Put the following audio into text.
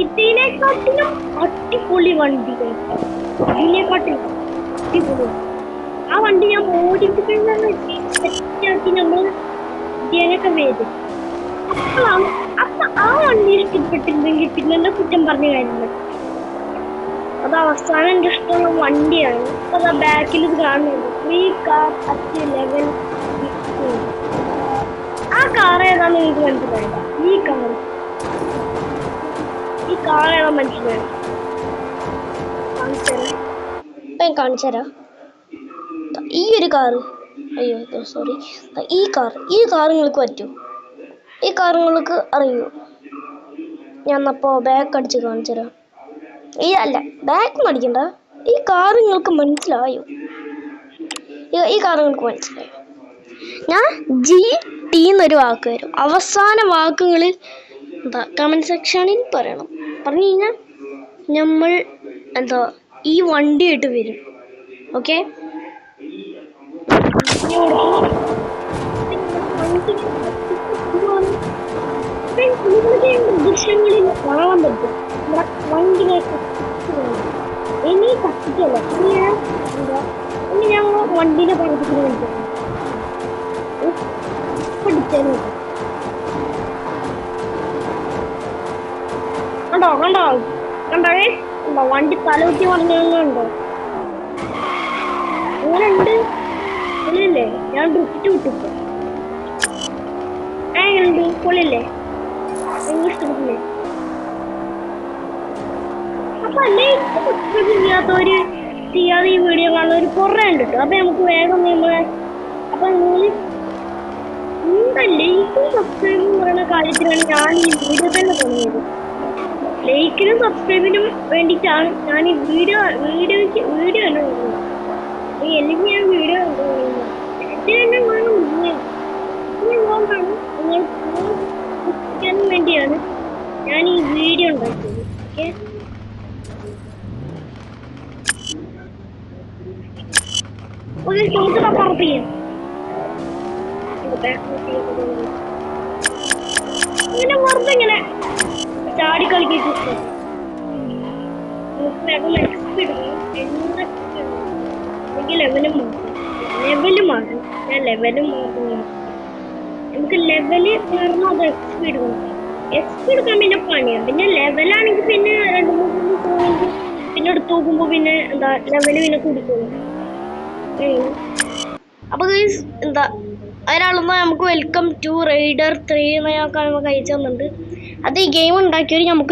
ഇതിനെക്കാട്ടിലും അടിപൊളി വണ്ടികൾ, ഇതിനെക്കാട്ടിലും അടിപൊളി. ആ വണ്ടി ഞാൻ മോഡിഫിക്കേഷൻ സെറ്റാക്കി നമ്മൾ ഇതിനൊക്കെ വരും. അപ്പൊ ആ വണ്ടി ഇഷ്ടപ്പെട്ടില്ലെങ്കിൽ പിന്നെ എന്നെ കുറ്റം പറഞ്ഞ കാര്യമില്ല. അത് അവസാനം എൻ്റെ ഇഷ്ടമുള്ള വണ്ടിയാണ്. അപ്പൊ ബാക്കിൽ ഇത് കാണുന്നുണ്ട്, ഫ്രീ കാർ അറ്റ് ലെവൽ. ആ കാർ ഏതാന്ന് നിങ്ങൾക്ക് മനസ്സിലായില്ല. ഈ കാർ ഏതാ മനസ്സിലായോ? കാണിച്ചു തരാം. ഈ ഒരു കാറ്, അയ്യോ സോറി, ഈ കാർ നിങ്ങൾക്ക് പറ്റുമോ? ഈ കാർ നിങ്ങൾക്ക് അറിയോ? ഞാൻ അപ്പോൾ ബാക്ക് അടിച്ച് കാണിച്ചു തരാം. അല്ല, ബാക്ക് അടിക്കണ്ട. ഈ കാർ നിങ്ങൾക്ക് മനസ്സിലായോ? ഈ കാർ നിങ്ങൾക്ക് മനസ്സിലായോ? ഞാൻ GT എന്നൊരു വാക്ക് വരും. അവസാന വാക്കുകളിൽ കമൻറ്റ് സെക്ഷനിൽ പറയണം. പറഞ്ഞു കഴിഞ്ഞാൽ നമ്മൾ ഈ വണ്ടിയായിട്ട് വരും. ഓക്കെ, ദൃശ്യങ്ങളിൽ കാണാൻ പറ്റും വണ്ടിനെ ഇനി കത്തിക്കല്ല. ഇനി ഞങ്ങൾ വണ്ടിനെ പഠിപ്പിക്കുന്നു കണ്ടോ വണ്ടി തലകുത്തി പറഞ്ഞുണ്ടോ? അങ്ങനെയുണ്ട് പൊളിയല്ലേ? ഞാൻ ഡ്രിഫ്റ്റ് വിട്ടിപ്പോ എങ്ങനെയുണ്ട്? പൊളിയല്ലേ? എനിക്ക് ഇഷ്ടപ്പെട്ടില്ലേ? അപ്പൊ സബ്സ്ക്രൈബ് ചെയ്യാതെ ഈ വീഡിയോ കാണുന്ന ഒരു കുറേ ഉണ്ട് കേട്ടോ. അപ്പൊ നമുക്ക് വേഗം അപ്പൊ നിങ്ങൾ ലൈക്കും സബ്സ്ക്രൈബും പറയുന്ന കാര്യത്തിലാണ് ഞാൻ ഈ വീഡിയോ തന്നെ തുടങ്ങിയത്. ലൈക്കിനും സബ്സ്ക്രൈബിനും വേണ്ടിയിട്ടാണ് ഞാൻ ഈ വീഡിയോ തന്നെ തുടങ്ങുന്നത്. അല്ലെങ്കിൽ ഞാൻ വീഡിയോ വേണ്ടിയാണ് ഞാൻ ഈ വീഡിയോ ഉണ്ടാക്കിയത്. ഓക്കെ, ഇങ്ങനെ വെറുതെ ഇങ്ങനെ ചാടി കളിക്കും. ലെവല് മാറും. ഞാൻ ലെവല് മാറുന്നു. നമുക്ക് ലെവല് മാറുന്ന അത് എക്സ്പി എടുക്കണം. എക്സ്പി എടുക്കാൻ പിന്നെ പണിയാണ്. പിന്നെ ലെവലാണെങ്കിൽ പിന്നെ 2-3 പോയിന്റ് പിന്നെ എടുത്ത് നോക്കുമ്പോ പിന്നെ ലെവല് പിന്നെ കുടിക്കുന്നു. അപ്പൊ അതിനാളുമ്പോ നമുക്ക് വെൽക്കം ടു റൈഡർ 3 എന്നൊക്കെ നമുക്ക് അയച്ചു തന്നിട്ടുണ്ട്. അത് ഈ ഗെയിം ഉണ്ടാക്കിയവർ നമുക്ക്